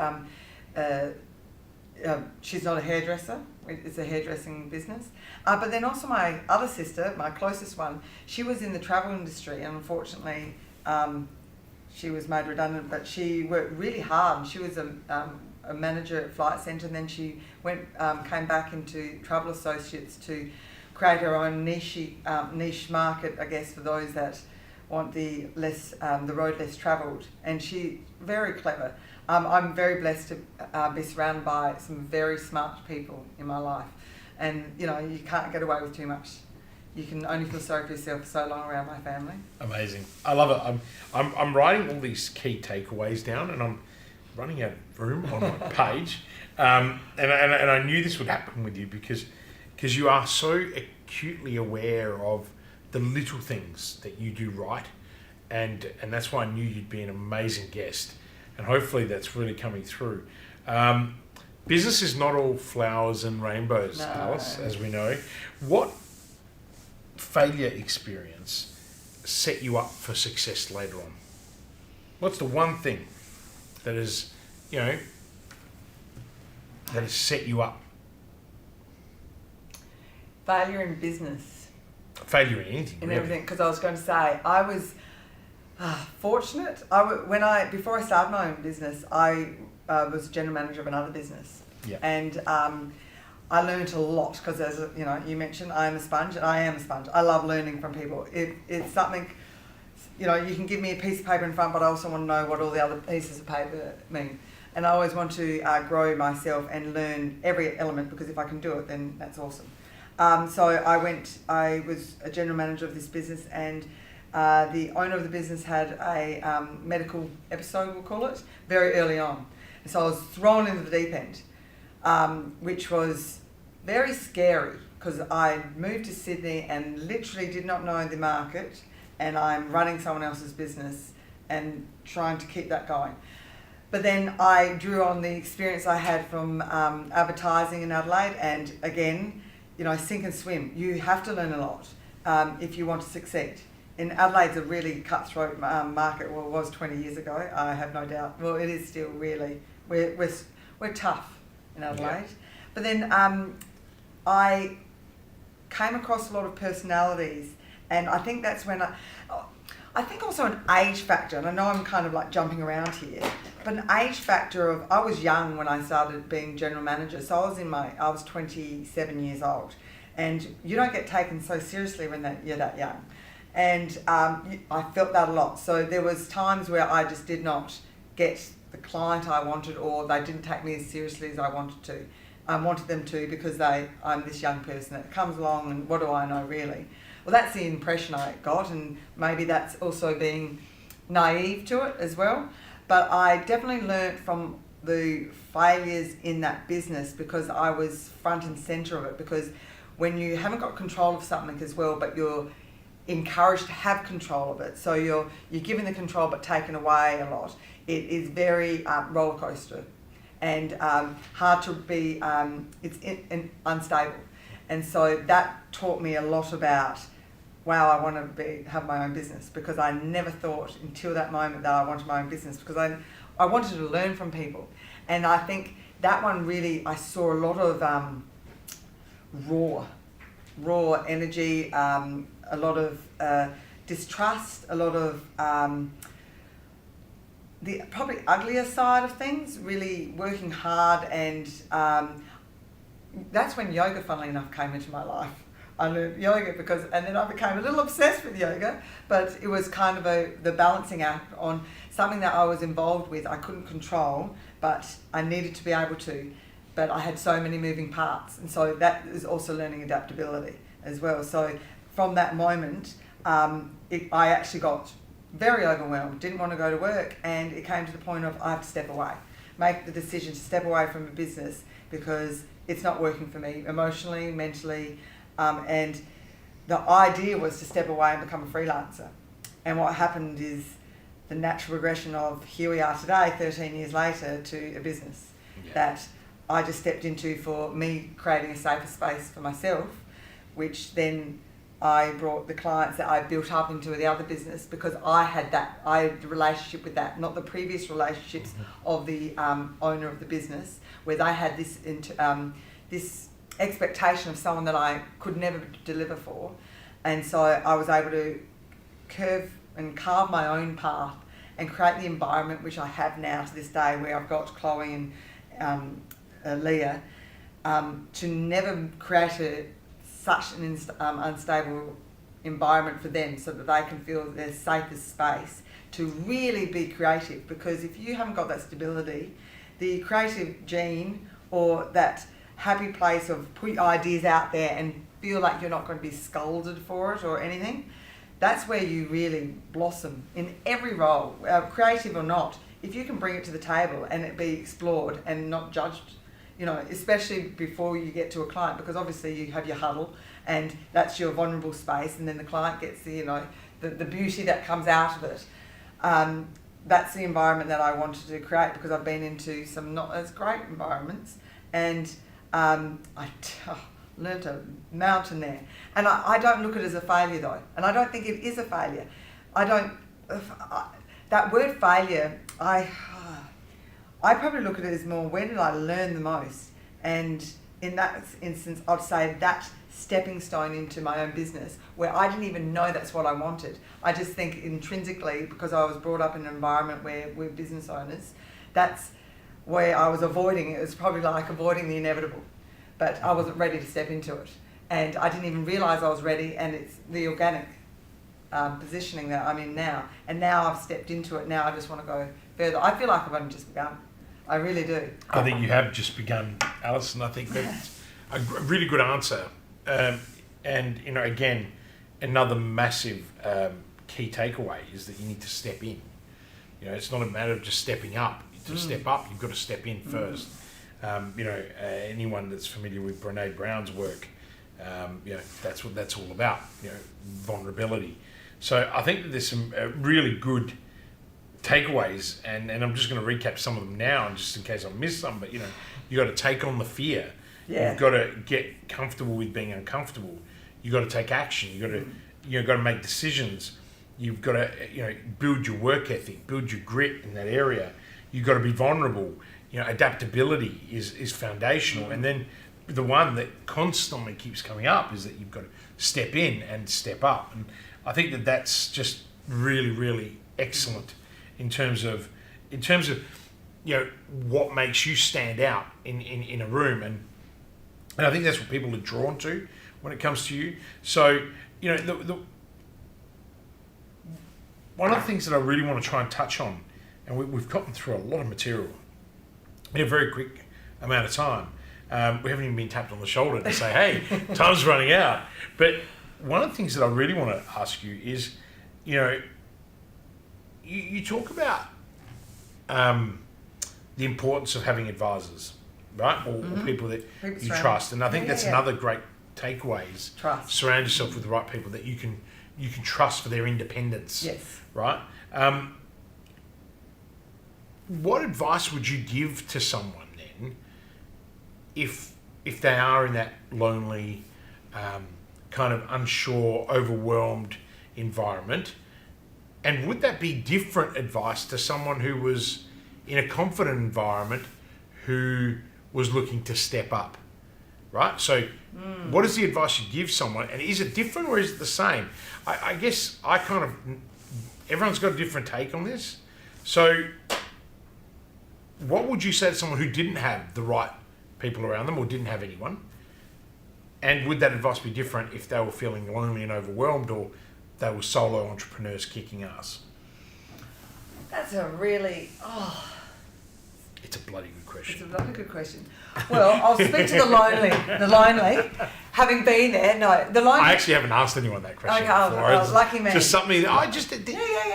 she's not a hairdresser. It's a hairdressing business. But then also my other sister, my closest one, she was in the travel industry, and unfortunately she was made redundant, but she worked really hard. She was a manager at Flight Centre, and then she came back into Travel Associates to create her own niche market, I guess, for those that want the road less travelled. And she's very clever. I'm very blessed to be surrounded by some very smart people in my life. And, you can't get away with too much. You can only feel sorry for yourself for so long around my family. Amazing. I love it. I'm writing all these key takeaways down, and I'm running out of room on my page. And I knew this would happen with you because you are so acutely aware of the little things that you do right, and that's why I knew you'd be an amazing guest, and hopefully that's really coming through. Business is not all flowers and rainbows, No. Alice, as we know. What failure experience set you up for success later on? What's the one thing that is, that has set you up? Failure in business. Failure in anything, In really. everything, because I was going to say, I was fortunate. Before I started my own business, I was general manager of another business. Yeah. And I learned a lot because, as you mentioned, I am a sponge, and I am a sponge. I love learning from people. It's something, you can give me a piece of paper in front, but I also want to know what all the other pieces of paper mean. And I always want to grow myself and learn every element, because if I can do it, then that's awesome. So I was a general manager of this business, and the owner of the business had a medical episode, we'll call it, very early on. And so I was thrown into the deep end, which was very scary because I moved to Sydney and literally did not know the market, and I'm running someone else's business and trying to keep that going. But then I drew on the experience I had from advertising in Adelaide, and again, sink and swim. You have to learn a lot if you want to succeed. In Adelaide's a really cutthroat market. Well, it was 20 years ago, I have no doubt. Well, it is still really. We're tough in Adelaide. Yeah. But then I came across a lot of personalities, and I think that's when I think also an age factor, and I know I'm kind of like jumping around here, but an age factor of, I was young when I started being general manager, so I was 27 years old, and you don't get taken so seriously when you're that young, and I felt that a lot. So there was times where I just did not get the client I wanted, or they didn't take me as seriously as I wanted to. I wanted them to, because I'm this young person that comes along, and what do I know really? Well, that's the impression I got, and maybe that's also being naive to it as well. But I definitely learnt from the failures in that business, because I was front and centre of it. Because when you haven't got control of something as well, but you're encouraged to have control of it, so you're given the control but taken away a lot, it is very roller coaster and hard to be, it's unstable. And so that taught me a lot about, wow, I want to have my own business, because I never thought until that moment that I wanted my own business, because I wanted to learn from people. And I think that one really, I saw a lot of raw energy, a lot of distrust, a lot of the probably uglier side of things, really working hard, and that's when yoga, funnily enough, came into my life. I learned yoga and then I became a little obsessed with yoga, but it was kind of the balancing act on something that I was involved with. I couldn't control, but I needed to be able to, but I had so many moving parts. And so that is also learning adaptability as well. So from that moment, I actually got very overwhelmed, didn't want to go to work, and it came to the point of I have to step away, make the decision to step away from a business because it's not working for me emotionally, mentally, and the idea was to step away and become a freelancer. And what happened is the natural progression of here we are today, 13 years later, to a business that I just stepped into for me creating a safer space for myself, which then I brought the clients that I built up into the other business because I had the relationship with that, not the previous relationships of the owner of the business, where they had this expectation of someone that I could never deliver for. And so I was able to curve and carve my own path and create the environment which I have now to this day, where I've got Chloe and Leah, to never create such an unstable environment for them so that they can feel their safest space to really be creative. Because if you haven't got that stability, the creative gene or that happy place of put ideas out there and feel like you're not going to be scolded for it or anything, that's where you really blossom in every role, creative or not. If you can bring it to the table and it be explored and not judged, especially before you get to a client, because obviously you have your huddle and that's your vulnerable space, and then the client gets the beauty that comes out of it. That's the environment that I wanted to create, because I've been into some not as great environments, and I learnt a mountain there. And I don't look at it as a failure though, and I don't think it is a failure. That word failure, I probably look at it as more, where did I learn the most? And in that instance, I'd say that stepping stone into my own business, where I didn't even know that's what I wanted. I just think intrinsically, because I was brought up in an environment where we're business owners, that's where I was avoiding. It was probably like avoiding the inevitable, but I wasn't ready to step into it. And I didn't even realise I was ready, and it's the organic positioning that I'm in now. And now I've stepped into it. Now I just want to go further. I feel like I've only just begun. I really do. I think you have just begun, Alison. I think that's a really good answer. And, again, another massive key takeaway is that you need to step in. It's not a matter of just stepping up. To step up, you've got to step in first. Anyone that's familiar with Brené Brown's work, that's what that's all about, vulnerability. So I think that there's some really good takeaways, and I'm just going to recap some of them now, and just in case I miss some, but you've got to take on the fear. Yeah. You've got to get comfortable with being uncomfortable. You've got to take action. You've got to make decisions. You've got to build your work ethic, build your grit in that area. You've got to be vulnerable. Adaptability is foundational. And then the one that constantly keeps coming up is that you've got to step in and step up. And I think that that's just really, really excellent in terms of what makes you stand out in a room. And I think that's what people are drawn to when it comes to you. So, one of the things that I really want to try and touch on, and we've gotten through a lot of material in a very quick amount of time. We haven't even been tapped on the shoulder to say, hey, time's running out. But one of the things that I really want to ask you is, you talk about the importance of having advisors, right? Or people that you trust. And I think that's another great takeaway is trust. Surround yourself with the right people that you can trust for their independence. Yes. Right? What advice would you give to someone then if they are in that lonely, kind of unsure, overwhelmed environment? And would that be different advice to someone who was in a confident environment who was looking to step up? Right? So what is the advice you give someone? And is it different or is it the same? I guess everyone's got a different take on this. So what would you say to someone who didn't have the right people around them or didn't have anyone? And would that advice be different if they were feeling lonely and overwhelmed, or they were solo entrepreneurs kicking ass? That's a really... It's a bloody good question. It's a bloody good question. Well, I'll speak to the lonely. having been there, no. The line. I actually haven't asked anyone that question before. It's lucky me. just something that I just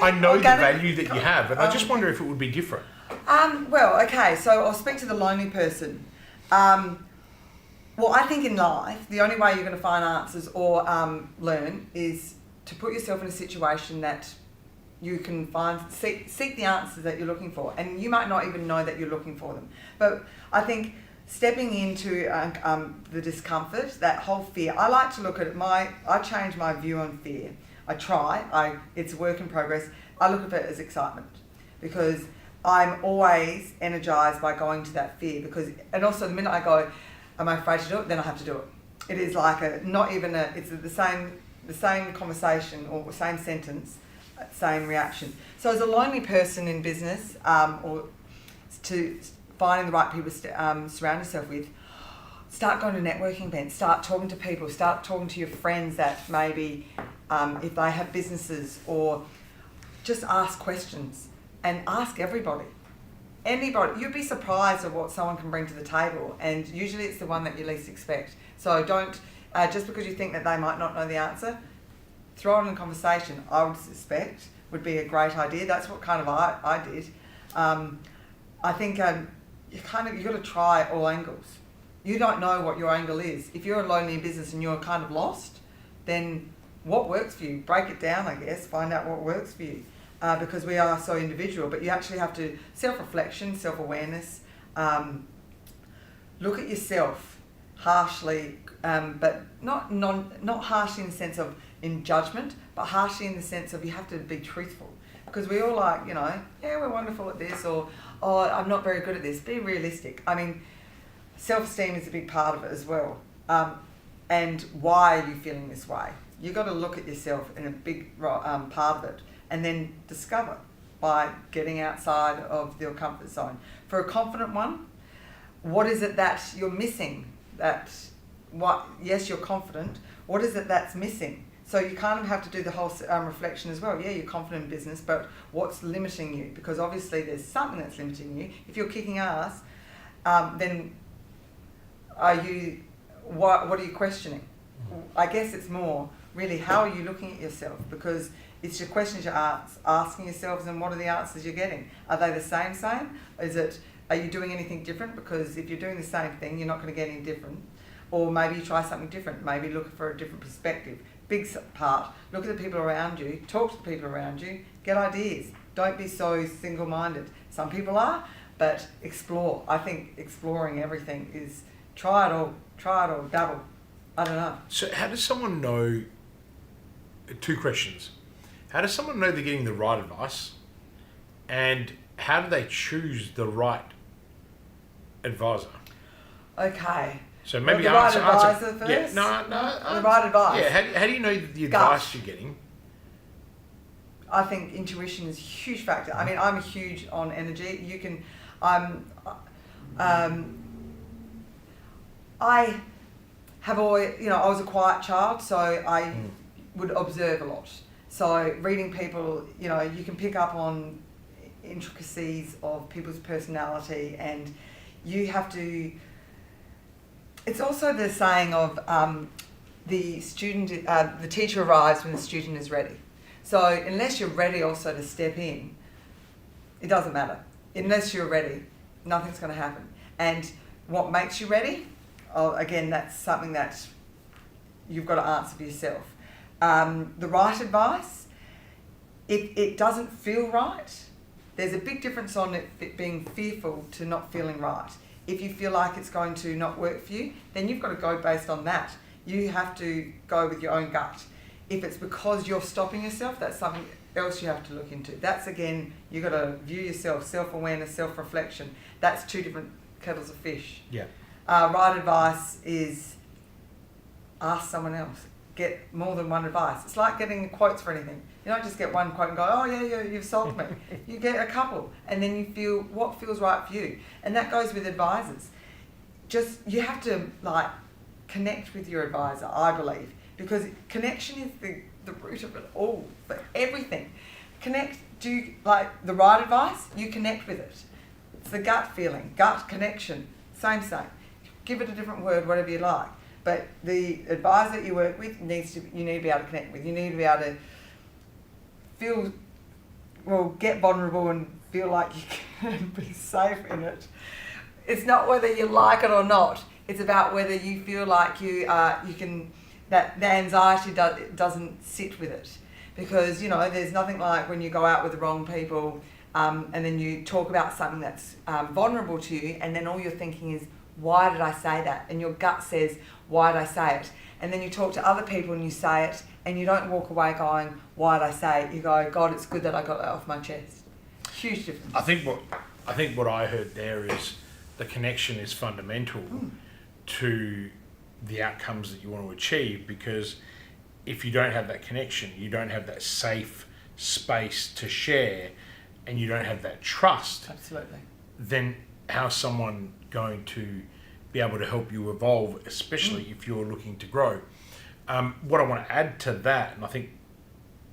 I know the value that you have, and I just wonder if it would be different. Well, okay, so I'll speak to the lonely person. Well, I think in life, the only way you're going to find answers or learn is to put yourself in a situation that you can seek the answers that you're looking for. And you might not even know that you're looking for them. But I think stepping into the discomfort, that whole fear, I like to look at I change my view on fear. It's a work in progress. I look at it as excitement because I'm always energized by going to that fear and also the minute I go, am I afraid to do it? Then I have to do it. It is like it's the same conversation or same sentence, same reaction. So as a lonely person in business, or to finding the right people to surround yourself with, start going to networking events, start talking to people, start talking to your friends that maybe if they have businesses, or just ask questions and ask everybody. Anybody. You'd be surprised at what someone can bring to the table, and usually it's the one that you least expect. So don't, just because you think that they might not know the answer, throw it in a conversation, I would suspect, would be a great idea. That's what kind of I did. I think you've got to try all angles. You don't know what your angle is. If you're alone in business and you're kind of lost, then what works for you? Break it down, I guess. Find out what works for you. Because we are so individual, but you actually have to self-reflection, self-awareness, look at yourself harshly, but not harshly in the sense of in judgment, but harshly in the sense of you have to be truthful. Because we all we're wonderful at this, or I'm not very good at this. Be realistic. I mean, self-esteem is a big part of it as well. And why are you feeling this way? You've got to look at yourself in a big part of it, and then discover by getting outside of your comfort zone. For a confident one, what is it that you're missing? Yes, you're confident. What is it that's missing? So you kind of have to do the whole reflection as well. Yeah, you're confident in business, but what's limiting you? Because obviously there's something that's limiting you. If you're kicking ass, then what are you questioning? I guess it's more really how are you looking at yourself, because it's your questions you're asking yourselves, and what are the answers you're getting? Are they the same? Are you doing anything different? Because if you're doing the same thing, you're not going to get any different. Or maybe you try something different. Maybe look for a different perspective. Big part. Look at the people around you. Talk to the people around you. Get ideas. Don't be so single-minded. Some people are, but explore. I think exploring everything is try it all, dabble. I don't know. So how does someone know, 2 questions. How does someone know they're getting the right advice? And how do they choose the right advisor? Okay. So maybe the right advisor first? Yeah, the right advice. Yeah, how do you know the advice you're getting? I think intuition is a huge factor. I mean, I'm huge on energy. I have always, I was a quiet child, so I would observe a lot. So reading people, you can pick up on intricacies of people's personality, and you have to. It's also the saying of the teacher arrives when the student is ready. So unless you're ready also to step in, it doesn't matter. Unless you're ready, nothing's going to happen. And what makes you ready? Again, that's something that you've got to answer for yourself. The right advice, if it doesn't feel right, there's a big difference on it being fearful to not feeling right. If you feel like it's going to not work for you, then you've got to go based on that. You have to go with your own gut. If it's because you're stopping yourself, that's something else you have to look into. That's, again, you've got to view yourself, self-awareness, self-reflection. That's 2 different kettles of fish. Yeah. Right advice is ask someone else. Get more than one advice. It's like getting quotes for anything. You don't just get one quote and go, oh yeah, you've sold me. You get a couple, and then you feel what feels right for you. And that goes with advisors. You have to connect with your advisor, I believe, because connection is the root of it all, for everything. The right advice, you connect with it. It's the gut feeling, gut connection, same. Give it a different word, whatever you like. But the advisor that you work with you need to be able to connect with. You need to be able to get vulnerable and feel like you can be safe in it. It's not whether you like it or not. It's about whether you feel like you can, that the anxiety doesn't sit with it. Because, there's nothing like when you go out with the wrong people and then you talk about something that's vulnerable to you, and then all you're thinking is, why did I say that? And your gut says, why did I say it? And then you talk to other people and you say it, and you don't walk away going, why did I say it? You go, God, it's good that I got that off my chest. Huge difference. I think what I heard there is the connection is fundamental to the outcomes that you want to achieve, because if you don't have that connection, you don't have that safe space to share, and you don't have that trust. Absolutely. Then how's someone going to be able to help you evolve, especially if you're looking to grow? What I want to add to that, and I think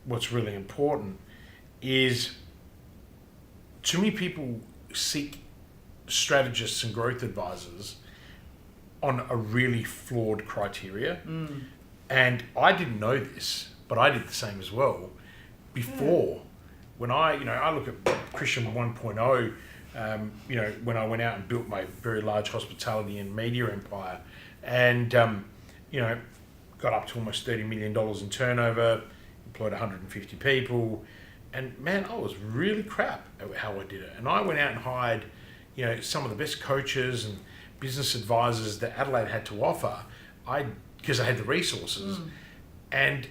what's really important, is too many people seek strategists and growth advisors on a really flawed criteria. And I didn't know this, but I did the same as well. Before, when I look at Christian 1.0, when I went out and built my very large hospitality and media empire, and got up to almost $30 million in turnover, employed 150 people, and man, I was really crap at how I did it. And I went out and hired, some of the best coaches and business advisors that Adelaide had to offer. Because I had the resources, and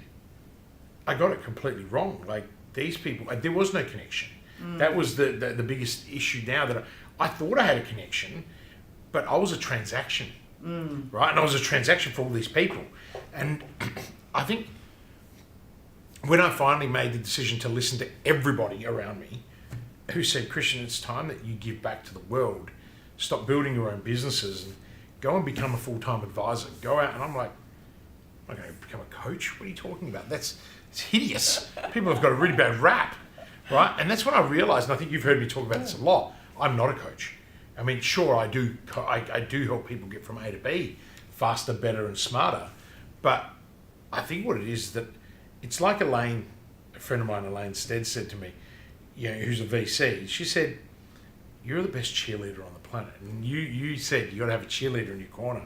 I got it completely wrong. Like, these people, there was no connection. That was the biggest issue now, that I thought I had a connection, but I was a transaction, right? And I was a transaction for all these people. And I think when I finally made the decision to listen to everybody around me who said, Christian, it's time that you give back to the world, stop building your own businesses and go and become a full-time advisor. Go out, and I'm like, I'm going to become a coach? What are you talking about? It's hideous. People have got a really bad rap, right? And that's when I realised, and I think you've heard me talk about this a lot, I'm not a coach. I mean, sure, I do help people get from A to B faster, better and smarter. But I think what it is that it's like Elaine, a friend of mine, Elaine Stead, said to me, who's a VC, she said, you're the best cheerleader on the planet. And you said you got to have a cheerleader in your corner.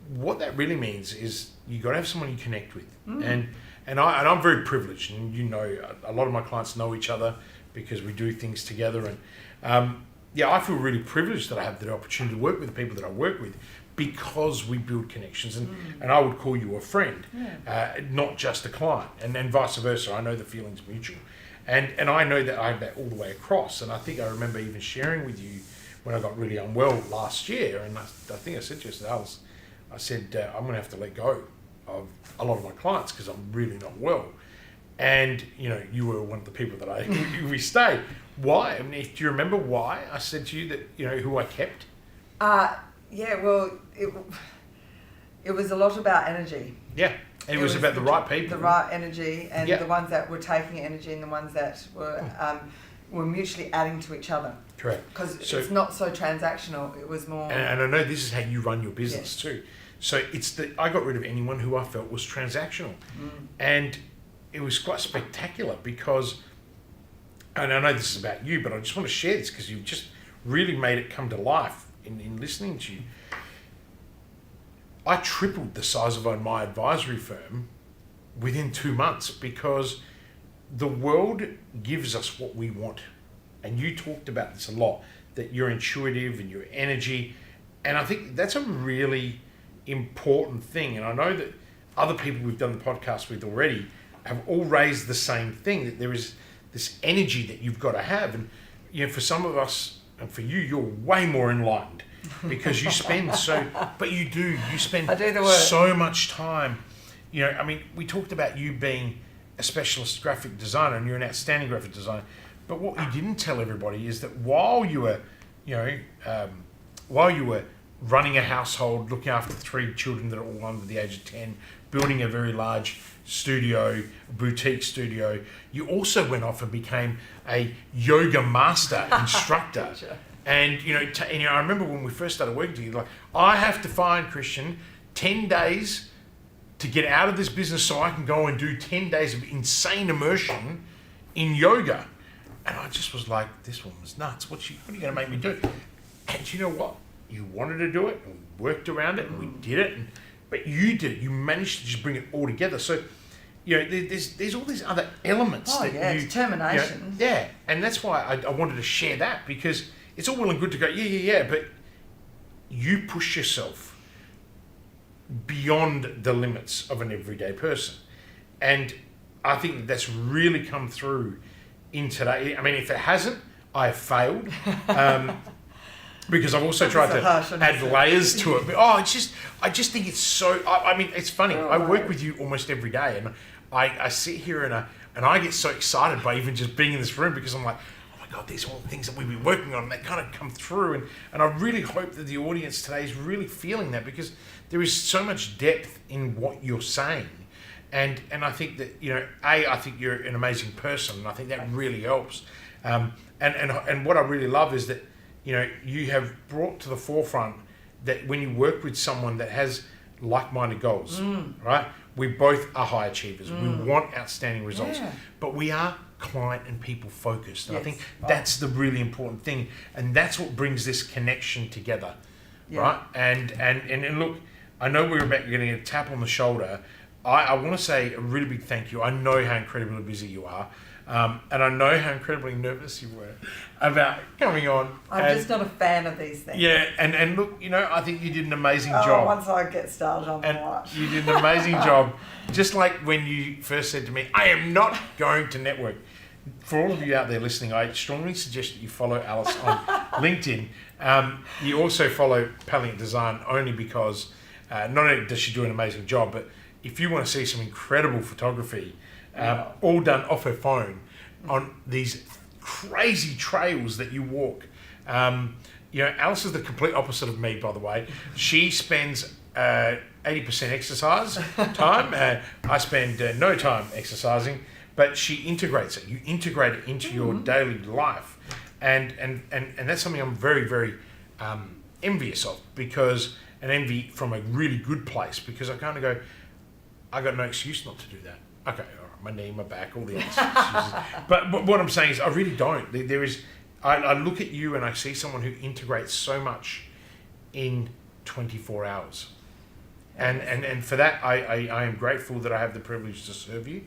What that really means is you got to have someone you connect with. And I'm very privileged, and a lot of my clients know each other because we do things together. And I feel really privileged that I have the opportunity to work with the people that I work with, because we build connections. And I would call you a friend, not just a client, and then vice versa. I know the feeling's mutual. And I know that I have that all the way across. And I think I remember even sharing with you when I got really unwell last year, and I think I said to you, I said, I'm going to have to let go of a lot of my clients because I'm really not well. And, you were one of the people that we stayed. Why? I mean, do you remember why I said to you that, who I kept? It was a lot about energy. Yeah. And it was about the right people. The right energy, and the ones that were taking energy and the ones that were mutually adding to each other. Correct. Because it's not so transactional. It was more... And I know this is how you run your business too. So I got rid of anyone who I felt was transactional. And it was quite spectacular because, and I know this is about you, but I just want to share this because you've just really made it come to life in listening to you. I tripled the size of my advisory firm within 2 months because the world gives us what we want. And you talked about this a lot, that you're intuitive and your energy. And I think that's a really important thing. And I know that other people we've done the podcast with already have all raised the same thing, that there is this energy that you've got to have. And, for some of us, and for you, you're way more enlightened because you spend you spend so much time. We talked about you being a specialist graphic designer, and you're an outstanding graphic designer. But what you didn't tell everybody is that while you were running a household, looking after 3 children that are all under the age of 10, building a very large studio, boutique studio, you also went off and became a yoga master instructor. Sure. And I remember when we first started working together, I have to find Christian 10 days to get out of this business so I can go and do 10 days of insane immersion in yoga. And I just was like, this woman's nuts. What are you going to make me do? And you know what? You wanted to do it, and we worked around it, and we did it. But you did it. You managed to just bring it all together. So, there's all these other elements. Determination. And that's why I wanted to share that, because it's all well and good to go, but you push yourself beyond the limits of an everyday person. And I think that's really come through in today. I mean, if it hasn't, I've failed. Because I've also tried to add layers to it. But, I just think it's so... I mean, it's funny. I work with you almost every day, and I sit here and I get so excited by even just being in this room, because I'm like, oh my God, these are all things that we've been working on, and they kind of come through. And I really hope that the audience today is really feeling that, because there is so much depth in what you're saying. And I think that, I think you're an amazing person, and I think that really helps. And what I really love is that, you have brought to the forefront that when you work with someone that has like-minded goals, right? We both are high achievers. We want outstanding results, but we are client and people focused. And I think that's the really important thing. And that's what brings this connection together, right? And look, I know we're about getting a tap on the shoulder. I want to say a really big thank you. I know how incredibly busy you are. And I know how incredibly nervous you were about coming on. I'm just not a fan of these things. Yeah, and look, I think you did an amazing job. Once I get started on what. You did an amazing job. Just like when you first said to me, I am not going to network. For all of you out there listening, I strongly suggest that you follow Alice on LinkedIn. You also follow Pennington Design only because not only does she do an amazing job, but if you want to see some incredible photography, all done off her phone on these crazy trails that you walk. Alice is the complete opposite of me, by the way. She spends 80% exercise time. I spend no time exercising, but she integrates it. You integrate it into your daily life. And that's something I'm very, very envious of, and envy from a really good place, because I kind of go, I got no excuse not to do that. Okay, all right, my knee, my back, all the other excuses. But what I'm saying is, I really don't. I look at you and I see someone who integrates so much in 24 hours. And for that, I am grateful that I have the privilege to serve you.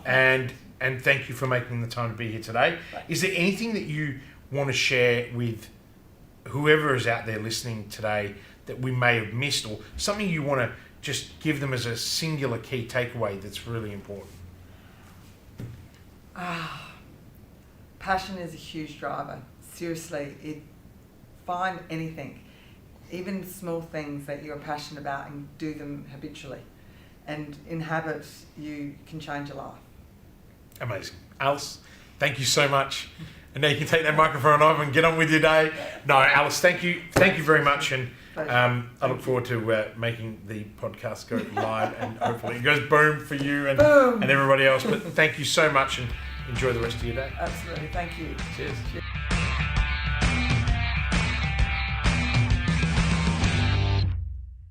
And thank you for making the time to be here today. Is there anything that you want to share with whoever is out there listening today that we may have missed, or something you want to just give them as a singular key takeaway that's really important? Passion is a huge driver. Seriously, find anything, even small things that you're passionate about, and do them habitually. And in habit, you can change your life. Amazing. Alice, thank you so much. And now you can take that microphone off and get on with your day. No, Alice, thank you very much. And I look forward to making the podcast go live, and hopefully it goes boom for you and everybody else. But thank you so much, and enjoy the rest of your day. Absolutely. Thank you. Cheers.